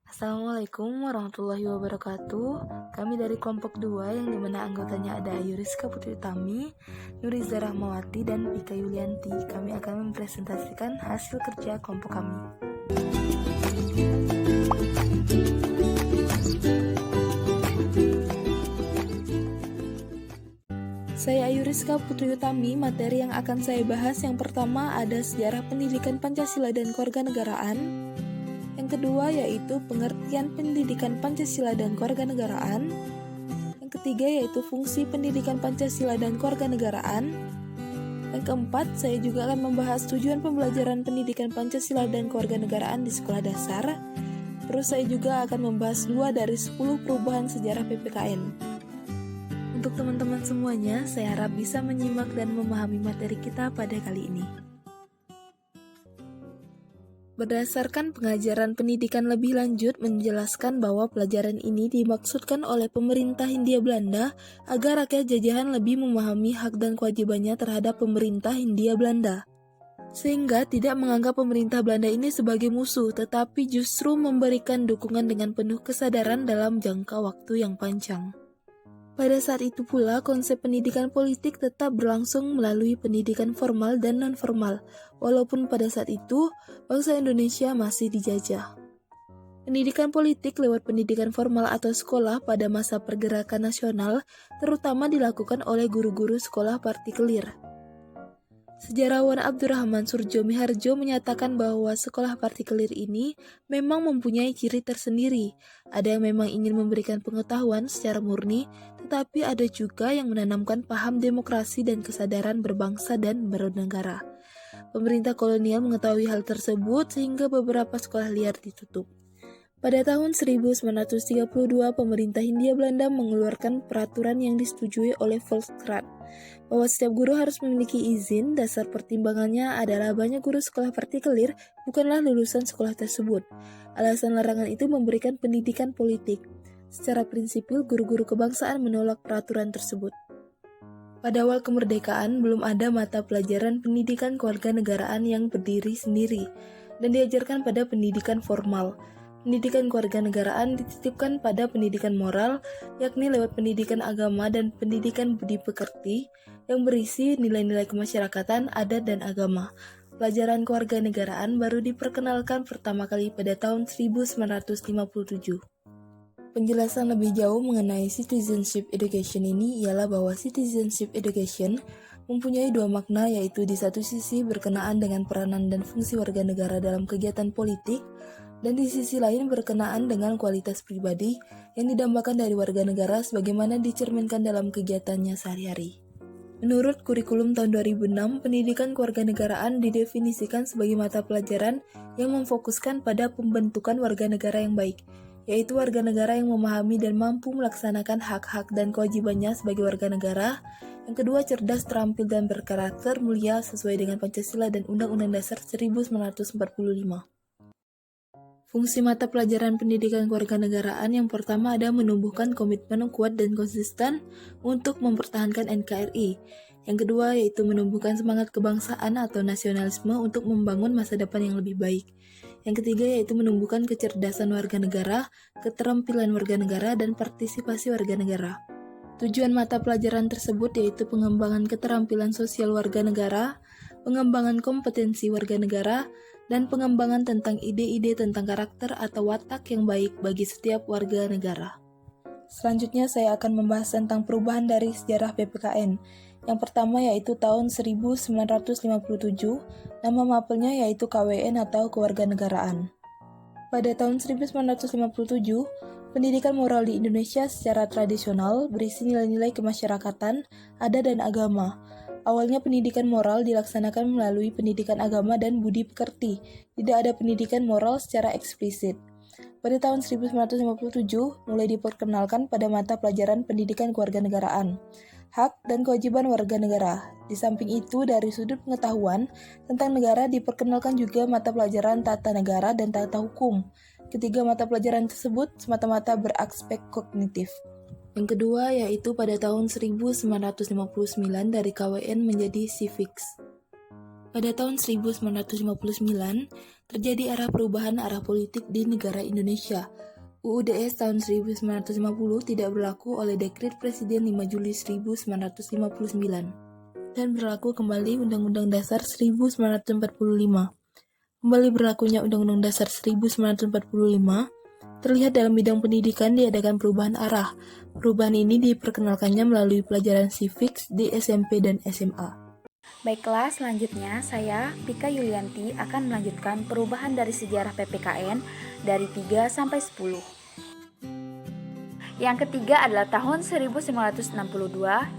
Assalamualaikum warahmatullahi wabarakatuh. Kami dari kelompok 2 yang dimana anggotanya ada Ayu Rizka Putri Utami, Nuriza Rahmawati, dan Pika Yulianti. Kami akan mempresentasikan hasil kerja kelompok kami. Saya Ayu Rizka Putri Utami. Materi yang akan saya bahas yang pertama ada sejarah pendidikan Pancasila dan kewarganegaraan. Yang kedua yaitu pengertian pendidikan Pancasila dan kewarganegaraan. Yang ketiga yaitu fungsi pendidikan Pancasila dan kewarganegaraan. Yang keempat, saya juga akan membahas tujuan pembelajaran pendidikan Pancasila dan kewarganegaraan di sekolah dasar. Terus saya juga akan membahas 2 dari 10 perubahan sejarah PPKN. Untuk teman-teman semuanya, saya harap bisa menyimak dan memahami materi kita pada kali ini. Berdasarkan pengajaran pendidikan lebih lanjut menjelaskan bahwa pelajaran ini dimaksudkan oleh pemerintah Hindia Belanda agar rakyat jajahan lebih memahami hak dan kewajibannya terhadap pemerintah Hindia Belanda. Sehingga tidak menganggap pemerintah Belanda ini sebagai musuh, tetapi justru memberikan dukungan dengan penuh kesadaran dalam jangka waktu yang panjang. Pada saat itu pula, konsep pendidikan politik tetap berlangsung melalui pendidikan formal dan non-formal, walaupun pada saat itu, bangsa Indonesia masih dijajah. Pendidikan politik lewat pendidikan formal atau sekolah pada masa pergerakan nasional, terutama dilakukan oleh guru-guru sekolah partikelir. Sejarawan Abdurrahman Surjo Miharjo menyatakan bahwa sekolah partikelir ini memang mempunyai ciri tersendiri. Ada yang memang ingin memberikan pengetahuan secara murni, tetapi ada juga yang menanamkan paham demokrasi dan kesadaran berbangsa dan bernegara. Pemerintah kolonial mengetahui hal tersebut sehingga beberapa sekolah liar ditutup. Pada tahun 1932, pemerintah Hindia Belanda mengeluarkan peraturan yang disetujui oleh Volksraad bahwa setiap guru harus memiliki izin. Dasar pertimbangannya adalah banyak guru sekolah partikelir bukanlah lulusan sekolah tersebut. Alasan larangan itu memberikan pendidikan politik. Secara prinsipil, guru-guru kebangsaan menolak peraturan tersebut. Pada awal kemerdekaan, belum ada mata pelajaran pendidikan kewarganegaraan yang berdiri sendiri dan diajarkan pada pendidikan formal. Pendidikan kewarganegaraan dititipkan pada pendidikan moral, yakni lewat pendidikan agama dan pendidikan budi pekerti yang berisi nilai-nilai kemasyarakatan, adat, dan agama. Pelajaran kewarganegaraan baru diperkenalkan pertama kali pada tahun 1957. Penjelasan lebih jauh mengenai citizenship education ini ialah bahwa citizenship education mempunyai 2 makna, yaitu di satu sisi berkenaan dengan peranan dan fungsi warga negara dalam kegiatan politik, dan di sisi lain berkenaan dengan kualitas pribadi yang didambakan dari warga negara sebagaimana dicerminkan dalam kegiatannya sehari-hari. Menurut kurikulum tahun 2006, pendidikan kewarganegaraan didefinisikan sebagai mata pelajaran yang memfokuskan pada pembentukan warga negara yang baik, yaitu warga negara yang memahami dan mampu melaksanakan hak-hak dan kewajibannya sebagai warga negara. Yang kedua, cerdas, terampil, dan berkarakter mulia sesuai dengan Pancasila dan Undang-Undang Dasar 1945. Fungsi mata pelajaran pendidikan kewarganegaraan yang pertama ada menumbuhkan komitmen kuat dan konsisten untuk mempertahankan NKRI. Yang kedua yaitu menumbuhkan semangat kebangsaan atau nasionalisme untuk membangun masa depan yang lebih baik. Yang ketiga yaitu menumbuhkan kecerdasan warga negara, keterampilan warga negara, dan partisipasi warga negara. Tujuan mata pelajaran tersebut yaitu pengembangan keterampilan sosial warga negara, pengembangan kompetensi warga negara, dan pengembangan tentang ide-ide tentang karakter atau watak yang baik bagi setiap warga negara. Selanjutnya saya akan membahas tentang perubahan dari sejarah PPKN. Yang pertama yaitu tahun 1957, nama mapelnya yaitu KWN atau Kewarganegaraan. Pada tahun 1957, pendidikan moral di Indonesia secara tradisional berisi nilai-nilai kemasyarakatan, adat, dan agama. Awalnya pendidikan moral dilaksanakan melalui pendidikan agama dan budi pekerti, tidak ada pendidikan moral secara eksplisit. Pada tahun 1957, mulai diperkenalkan pada mata pelajaran pendidikan kewarganegaraan, hak dan kewajiban warga negara. Di samping itu, dari sudut pengetahuan tentang negara diperkenalkan juga mata pelajaran tata negara dan tata hukum. Ketiga mata pelajaran tersebut semata-mata beraspek kognitif. Yang kedua yaitu pada tahun 1959 dari KWN menjadi civics. Pada tahun 1959, terjadi perubahan arah politik di negara Indonesia. UUDS tahun 1950 tidak berlaku oleh Dekret Presiden 5 Juli 1959 dan berlaku kembali Undang-Undang Dasar 1945. Kembali berlakunya Undang-Undang Dasar 1945 terlihat dalam bidang pendidikan diadakan perubahan arah. Perubahan ini diperkenalkannya melalui pelajaran civics di SMP dan SMA. Baiklah, selanjutnya saya, Pika Yulianti, akan melanjutkan perubahan dari sejarah PPKN dari 3 sampai 10. Yang ketiga adalah tahun 1962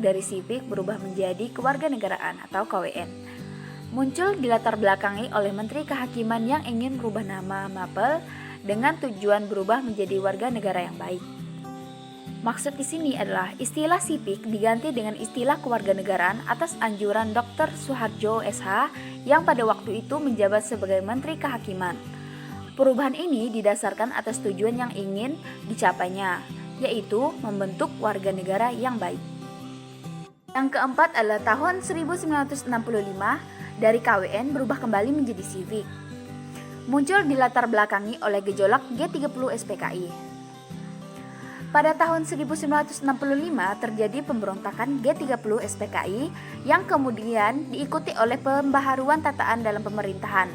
dari sipik berubah menjadi kewarganegaraan atau KWN. Muncul dilatar belakangi oleh Menteri Kehakiman yang ingin merubah nama Mapel dengan tujuan berubah menjadi warga negara yang baik. Maksud di sini adalah istilah sipik diganti dengan istilah kewarganegaraan atas anjuran Dr. Soeharjo SH yang pada waktu itu menjabat sebagai Menteri Kehakiman. Perubahan ini didasarkan atas tujuan yang ingin dicapainya, yaitu membentuk warga negara yang baik. Yang keempat adalah tahun 1965 dari KWN berubah kembali menjadi sipik. Muncul dilatar belakangi oleh gejolak G30 SPKI. Pada tahun 1965 terjadi pemberontakan G30 SPKI yang kemudian diikuti oleh pembaharuan tataan dalam pemerintahan.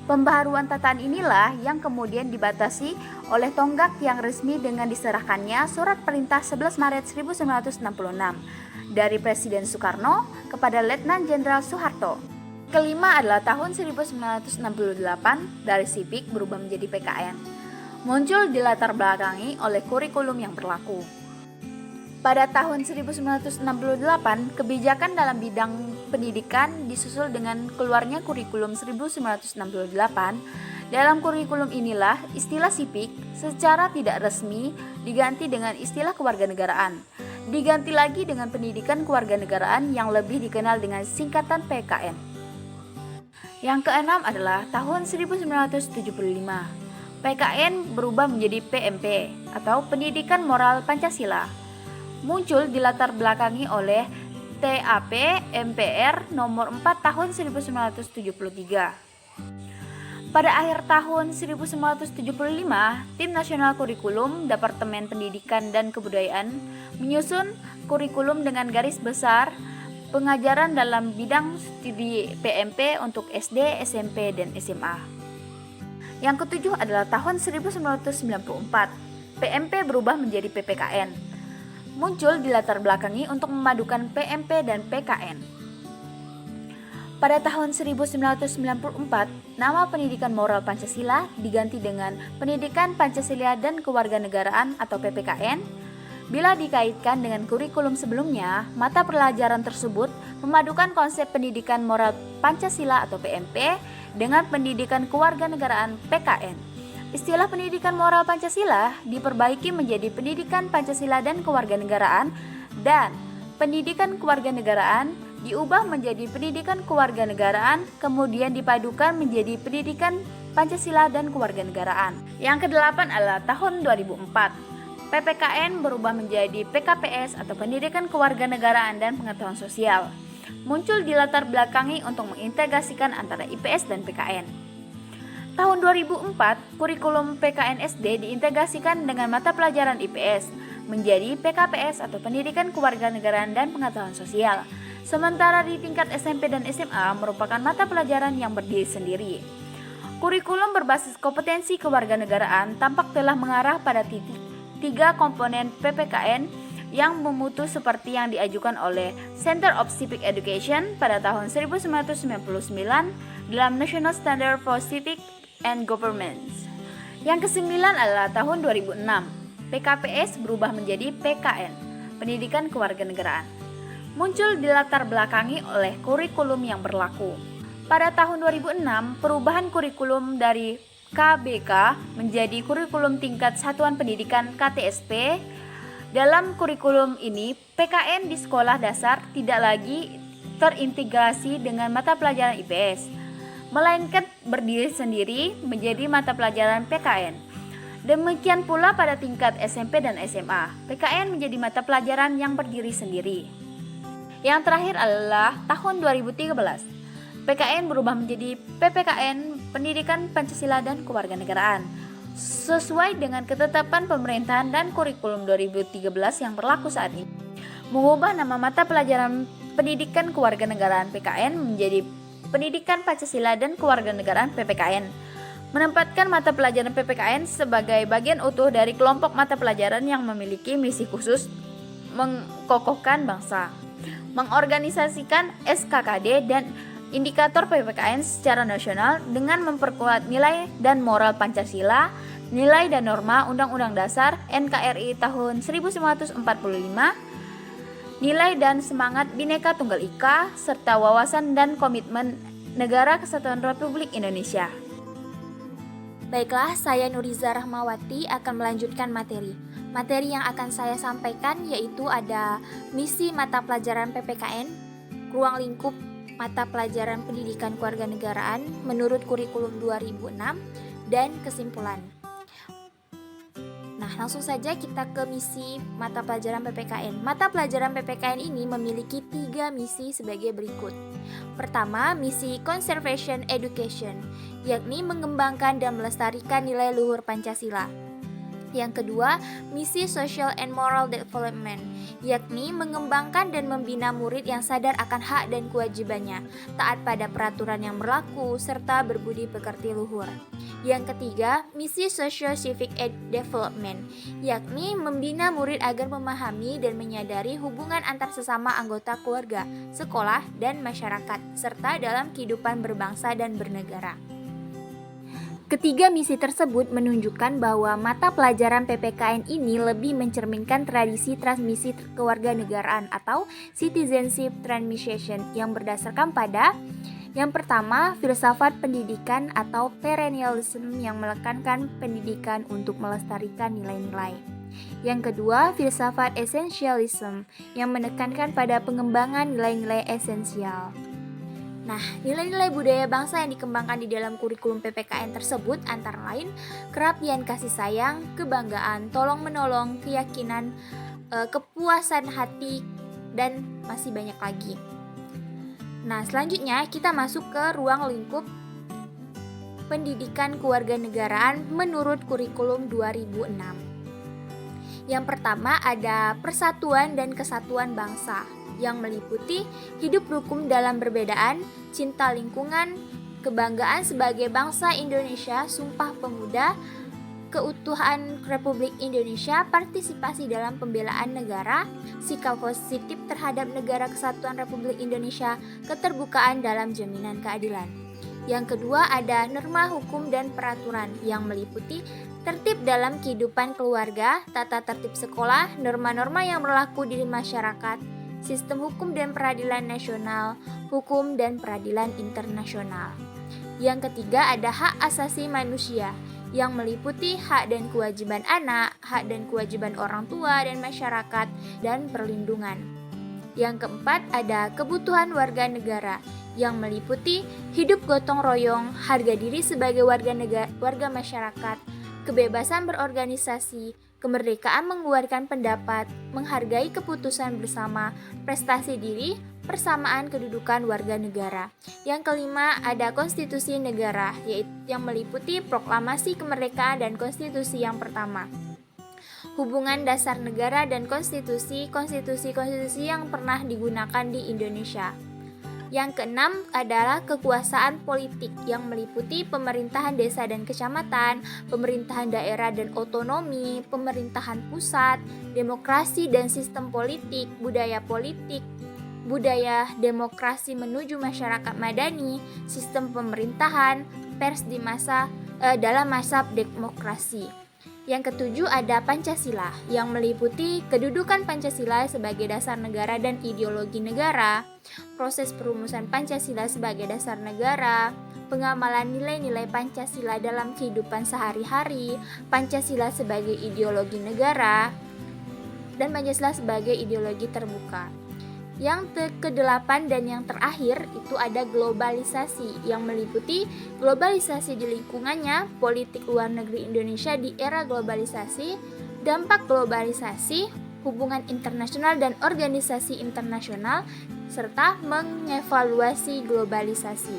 Pembaharuan tataan inilah yang kemudian dibatasi oleh tonggak yang resmi dengan diserahkannya Surat Perintah 11 Maret 1966 dari Presiden Soekarno kepada Letnan Jenderal Soeharto. Kelima adalah tahun 1968 dari sipik berubah menjadi PKN. Muncul dilatar belakangi oleh kurikulum yang berlaku. Pada tahun 1968, kebijakan dalam bidang pendidikan disusul dengan keluarnya kurikulum 1968. Dalam kurikulum inilah istilah sipik secara tidak resmi diganti dengan istilah kewarganegaraan. Diganti lagi dengan pendidikan kewarganegaraan yang lebih dikenal dengan singkatan PKN. Yang keenam adalah tahun 1975. PKN berubah menjadi PMP atau Pendidikan Moral Pancasila. Muncul dilatar belakangi oleh TAP MPR nomor 4 tahun 1973. Pada akhir tahun 1975, Tim Nasional Kurikulum Departemen Pendidikan dan Kebudayaan menyusun kurikulum dengan garis besar pengajaran dalam bidang studi PMP untuk SD, SMP, dan SMA. Yang ketujuh adalah tahun 1994, PMP berubah menjadi PPKN. Muncul dilatar belakangi untuk memadukan PMP dan PKN. Pada tahun 1994, nama Pendidikan Moral Pancasila diganti dengan Pendidikan Pancasila dan Kewarganegaraan atau PPKN. Bila dikaitkan dengan kurikulum sebelumnya, mata pelajaran tersebut memadukan konsep Pendidikan Moral Pancasila atau PMP dengan Pendidikan Kewarganegaraan PKN. Istilah Pendidikan Moral Pancasila diperbaiki menjadi Pendidikan Pancasila dan Kewarganegaraan, dan Pendidikan Kewarganegaraan diubah menjadi Pendidikan Kewarganegaraan, kemudian dipadukan menjadi Pendidikan Pancasila dan Kewarganegaraan. Yang kedelapan adalah tahun 2004. PPKN berubah menjadi PKPS atau Pendidikan Kewarganegaraan dan Pengetahuan Sosial. Muncul di latar belakangi untuk mengintegrasikan antara IPS dan PKN. Tahun 2004, kurikulum PKN SD diintegrasikan dengan mata pelajaran IPS menjadi PKPS atau Pendidikan Kewarganegaraan dan Pengetahuan Sosial. Sementara di tingkat SMP dan SMA merupakan mata pelajaran yang berdiri sendiri. Kurikulum berbasis kompetensi kewarganegaraan tampak telah mengarah pada tiga komponen PPKN yang memutu seperti yang diajukan oleh Center of Civic Education pada tahun 1999 dalam National Standard for Civic and Governance. Yang kesembilan adalah tahun 2006. PKPS berubah menjadi PKN, Pendidikan Kewarganegaraan. Muncul dilatar belakangi oleh kurikulum yang berlaku. Pada tahun 2006, perubahan kurikulum dari KBK menjadi kurikulum tingkat satuan pendidikan KTSP. Dalam kurikulum ini, PKN di sekolah dasar tidak lagi terintegrasi dengan mata pelajaran IPS, melainkan berdiri sendiri menjadi mata pelajaran PKN. Demikian pula pada tingkat SMP dan SMA, PKN menjadi mata pelajaran yang berdiri sendiri. Yang terakhir adalah tahun 2013. PKN berubah menjadi PPKN pendidikan Pancasila dan kewarganegaraan sesuai dengan ketetapan pemerintahan dan kurikulum 2013 yang berlaku saat ini. Mengubah nama mata pelajaran pendidikan kewarganegaraan PKN menjadi pendidikan Pancasila dan kewarganegaraan PPKN. Menempatkan mata pelajaran PPKN sebagai bagian utuh dari kelompok mata pelajaran yang memiliki misi khusus mengkokohkan bangsa, mengorganisasikan SKKD dan indikator PPKN secara nasional dengan memperkuat nilai dan moral Pancasila, nilai dan norma Undang-Undang Dasar NKRI tahun 1945, nilai dan semangat Bhinneka Tunggal Ika, serta wawasan dan komitmen Negara Kesatuan Republik Indonesia. Baiklah, saya Nuriza Rahmawati akan melanjutkan materi. Materi yang akan saya sampaikan yaitu ada misi mata pelajaran PPKN, ruang lingkup mata pelajaran pendidikan kewarganegaraan menurut kurikulum 2006, dan kesimpulan. Nah, langsung saja kita ke misi mata pelajaran PPKN. Mata pelajaran PPKN ini memiliki 3 misi sebagai berikut. Pertama, misi Conservation Education, yakni mengembangkan dan melestarikan nilai luhur Pancasila. Yang kedua, misi Social and Moral Development, yakni mengembangkan dan membina murid yang sadar akan hak dan kewajibannya, taat pada peraturan yang berlaku, serta berbudi pekerti luhur. Yang ketiga, misi Social Civic Development, yakni membina murid agar memahami dan menyadari hubungan antar sesama anggota keluarga, sekolah, dan masyarakat, serta dalam kehidupan berbangsa dan bernegara. Ketiga misi tersebut menunjukkan bahwa mata pelajaran PPKN ini lebih mencerminkan tradisi transmisi kewarganegaraan atau citizenship transmission yang berdasarkan pada yang pertama, filsafat pendidikan atau perennialism yang menekankan pendidikan untuk melestarikan nilai-nilai. Yang kedua, filsafat essentialism yang menekankan pada pengembangan nilai-nilai esensial. Nah, nilai-nilai budaya bangsa yang dikembangkan di dalam kurikulum PPKN tersebut antara lain kerapian kasih sayang, kebanggaan, tolong-menolong, keyakinan, kepuasan hati, dan masih banyak lagi. Nah, selanjutnya kita masuk ke ruang lingkup pendidikan kewarganegaraan menurut kurikulum 2006. Yang pertama ada persatuan dan kesatuan bangsa, yang meliputi hidup rukun dalam perbedaan, cinta lingkungan, kebanggaan sebagai bangsa Indonesia, Sumpah Pemuda, keutuhan Republik Indonesia, partisipasi dalam pembelaan negara, sikap positif terhadap Negara Kesatuan Republik Indonesia, keterbukaan dalam jaminan keadilan. Yang kedua ada norma hukum dan peraturan yang meliputi tertib dalam kehidupan keluarga, tata tertib sekolah, norma-norma yang berlaku di masyarakat, sistem hukum dan peradilan nasional, hukum dan peradilan internasional. Yang ketiga ada hak asasi manusia yang meliputi hak dan kewajiban anak, hak dan kewajiban orang tua dan masyarakat, dan perlindungan. Yang keempat ada kebutuhan warga negara yang meliputi hidup gotong royong, harga diri sebagai warga masyarakat, kebebasan berorganisasi, kemerdekaan mengeluarkan pendapat, menghargai keputusan bersama, prestasi diri, persamaan kedudukan warga negara. Yang kelima ada konstitusi negara, yaitu yang meliputi proklamasi kemerdekaan dan konstitusi yang pertama. Hubungan dasar negara dan konstitusi yang pernah digunakan di Indonesia. Yang keenam adalah kekuasaan politik yang meliputi pemerintahan desa dan kecamatan, pemerintahan daerah dan otonomi, pemerintahan pusat, demokrasi dan sistem politik, budaya demokrasi menuju masyarakat madani, sistem pemerintahan, pers di dalam masa demokrasi. Yang ketujuh ada Pancasila yang meliputi kedudukan Pancasila sebagai dasar negara dan ideologi negara, proses perumusan Pancasila sebagai dasar negara, pengamalan nilai-nilai Pancasila dalam kehidupan sehari-hari, Pancasila sebagai ideologi negara, dan Pancasila sebagai ideologi terbuka. Yang ke-8 dan yang terakhir itu ada globalisasi yang meliputi globalisasi di lingkungannya, politik luar negeri Indonesia di era globalisasi, dampak globalisasi, hubungan internasional dan organisasi internasional, serta mengevaluasi globalisasi.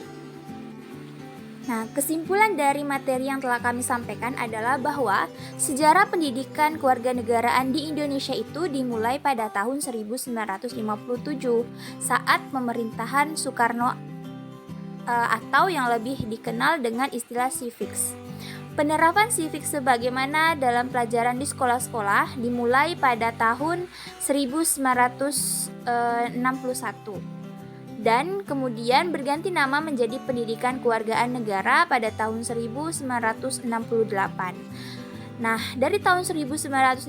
Nah, kesimpulan dari materi yang telah kami sampaikan adalah bahwa sejarah pendidikan kewarganegaraan di Indonesia itu dimulai pada tahun 1957 saat pemerintahan Soekarno atau yang lebih dikenal dengan istilah civics. Penerapan civics sebagaimana dalam pelajaran di sekolah-sekolah dimulai pada tahun 1961 dan kemudian berganti nama menjadi Pendidikan Kewargaan Negara pada tahun 1968. Nah, dari tahun 1957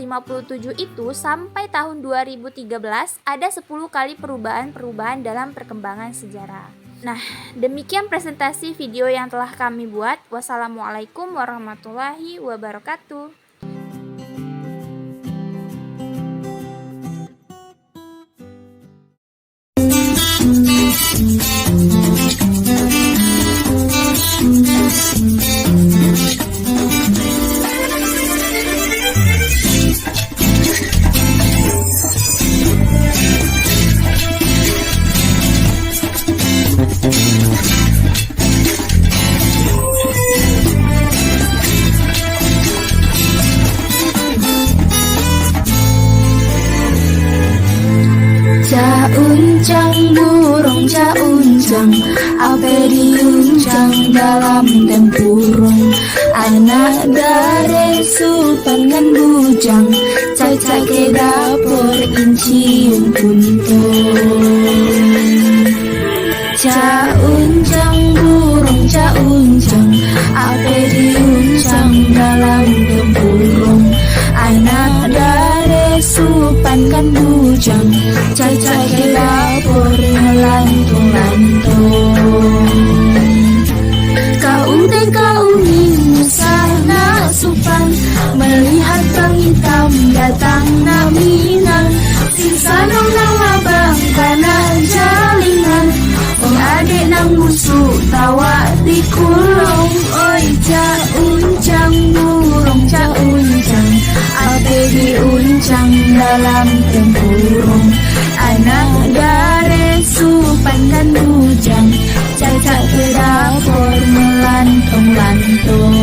itu sampai tahun 2013 ada 10 kali perubahan-perubahan dalam perkembangan sejarah. Nah, demikian presentasi video yang telah kami buat. Wassalamualaikum warahmatullahi wabarakatuh. Uncang burung uncang, ape diuncang dalam tempurung. Anak dari supan ngan bujang, caca ke dapur incium puntung. Uncang burung uncang, ape diuncang dalam tempurung. Anak dari supan kan bujang, caca ke dapur melantung-lantung. Kau usah nak supan, melihat bang hitam datang naminang. Sisa nong nang abang kanan jalingan, ong adik nang busuk tawa di kulong. Oi uncang burung uncang, ape diuncang dalam tempurung. Anak dari supan dan bujang, caca ke dapur melantung-lantung.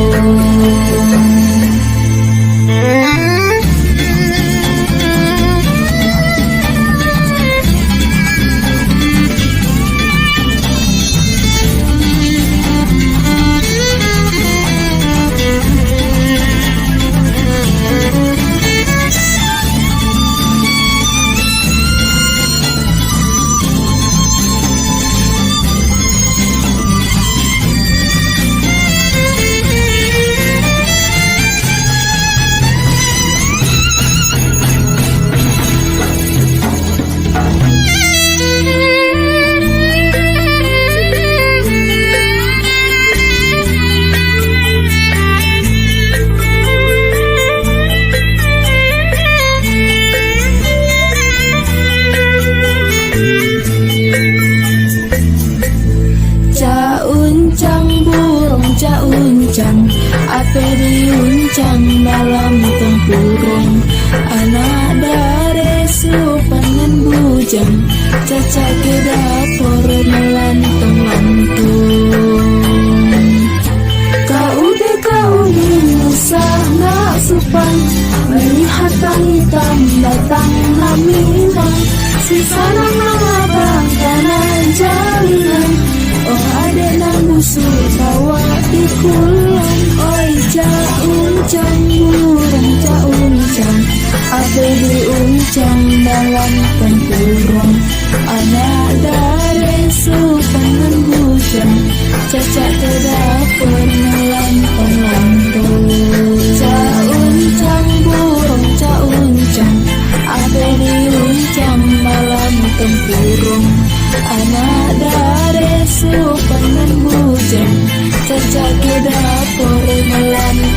Ape diuncang dalam tempurung. Anak dari supan dan bujang, caca ke dapur melantung-lantung. Kau usah nak supan, melihat bang hitam datang naminang. Sisa nama abang kanan jalingan, oh adek nang busuk tawa di kulong. Oi uncang burung uncang, ape diuncang dalam tempurung. Anak dari supan dan bujang, caca ke dapur melantung-lantung. Uncang burung uncang, ape diuncang dalam tempurung. Anak dari supan dan bujang, caca ke dapur melantung.